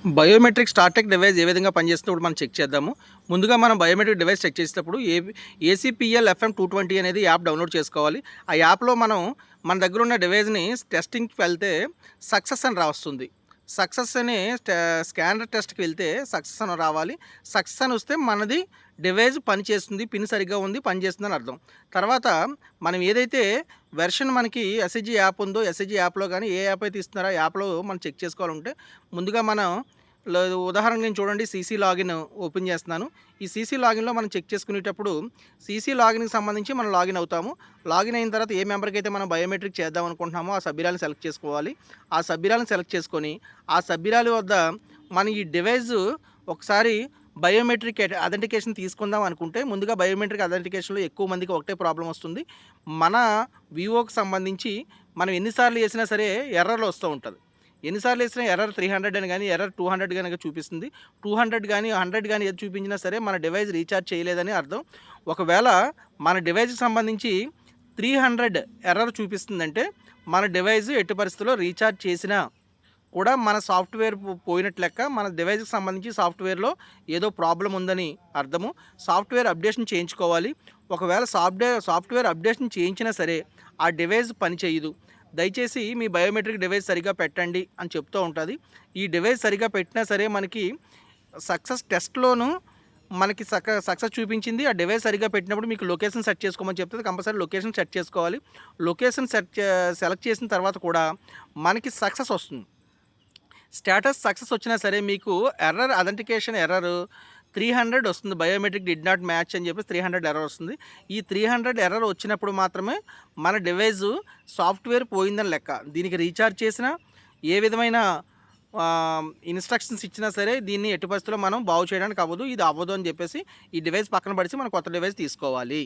Biometric Startek device ఏ విధంగా పనిచేస్తుందో ఇప్పుడు మనం చెక్ చేద్దాము. ముందుగా మనం బయోమెట్రిక్ డివైస్ చెక్ చేసేటప్పుడు ఏసీపీఎల్ ఎఫ్ఎం 220 అనేది యాప్ డౌన్లోడ్ చేసుకోవాలి. ఆ యాప్లో మనం మన దగ్గర ఉన్న డివైస్ని టెస్టింగ్కి వెళ్తే సక్సెస్ అని వస్తుంది. సక్సెస్ అని స్కానర్ టెస్ట్కి వెళ్తే సక్సెస్ అని రావాలి. సక్సెస్ అని వస్తే మనది డివైస్ పనిచేస్తుంది, పిన్ సరిగ్గా ఉంది, పనిచేస్తుంది అని అర్థం. తర్వాత మనం ఏదైతే వెర్షన్ మనకి ఎస్ఎస్జీ యాప్ ఉందో ఎస్ఎస్జీ యాప్లో కానీ ఏ యాప్ అయితే ఇస్తున్నారో ఆ యాప్లో మనం చెక్ చేసుకోవాలంటే ముందుగా మనం ఉదాహరణకు నేను చూడండి సీసీ లాగిన్ ఓపెన్ చేస్తున్నాను. ఈ సీసీ లాగిన్లో మనం చెక్ చేసుకునేటప్పుడు సీసీ లాగిన్కి సంబంధించి మనం లాగిన్ అవుతాము. లాగిన్ అయిన తర్వాత ఏ మెంబర్కి అయితే మనం బయోమెట్రిక్ చేద్దాం అనుకుంటున్నామో ఆ సభ్యురాలను సెలెక్ట్ చేసుకోవాలి. ఆ సభ్యురాలను సెలెక్ట్ చేసుకొని ఆ సభ్యురాలి వద్ద మన ఈ డివైస్ ఒకసారి బయోమెట్రిక్ అథెంటికేషన్ తీసుకుందాం అనుకుంటే ముందుగా బయోమెట్రిక్ అథెంటికేషన్లో ఎక్కువ మందికి ఒకటే ప్రాబ్లం వస్తుంది. మన వివోకి సంబంధించి మనం ఎన్నిసార్లు వేసినా సరే ఎర్రర్లు వస్తూ ఉంటుంది. ఎన్నిసార్లు వేసినా ఎర్రర్ 300 అని కానీ ఎర్రర్ 200 కనుక చూపిస్తుంది. 200 కానీ 100 కానీ ఏది చూపించినా సరే మన డివైస్ రీఛార్జ్ చేయలేదని అర్థం. ఒకవేళ మన డివైస్కి సంబంధించి 300 ఎర్రర్ చూపిస్తుందంటే మన డివైస్ ఎట్టి పరిస్థితుల్లో రీఛార్జ్ చేసినా కూడా మన సాఫ్ట్వేర్ పోయినట్లు లెక్క. మన డివైస్కి సంబంధించి సాఫ్ట్వేర్లో ఏదో ప్రాబ్లం ఉందని అర్థము. సాఫ్ట్వేర్ అప్డేషన్ చేయించుకోవాలి. ఒకవేళ సాఫ్ట్వేర్ అప్డేషన్ చేయించినా సరే ఆ డివైస్ పని చేయదు. దయచేసి మీ బయోమెట్రిక్ డివైస్ సరిగా పెట్టండి అని చెప్తూ ఉంటుంది. ఈ డివైస్ సరిగా పెట్టినా సరే మనకి సక్సెస్ టెస్ట్లోనూ మనకి సక్సెస్ చూపించింది. ఆ డివైస్ సరిగా పెట్టినప్పుడు మీకు లొకేషన్ సెట్ చేసుకోమని చెప్తుంది. కంపల్సరీ లొకేషన్ సెట్ చేసుకోవాలి. లొకేషన్ సెలెక్ట్ చేసిన తర్వాత కూడా మనకి సక్సెస్ వస్తుంది. స్టేటస్ సక్సెస్ వచ్చినా సరే మీకు ఎర్రర్ అథెంటికేషన్ ఎర్రర్ 300 వస్తుంది. బయోమెట్రిక్ డిడ్ నాట్ మ్యాచ్ అని చెప్పి 300 ఎర్రర్ వస్తుంది. ఈ 300 ఎర్రర్ వచ్చినప్పుడు మాత్రమే మన డివైస్ సాఫ్ట్వేర్ పోయిందని లెక్క. దీనికి రీఛార్జ్ చేసినా ఏ విధమైన ఇన్స్ట్రక్షన్స్ ఇచ్చినా సరే దీన్ని ఎట్టి పరిస్థితుల్లో మనం బాగు చేయడానికి అవ్వదు. ఇది అవ్వదు అని చెప్పేసి ఈ డివైస్ పక్కన పడిచి మనం కొత్త డివైస్ తీసుకోవాలి.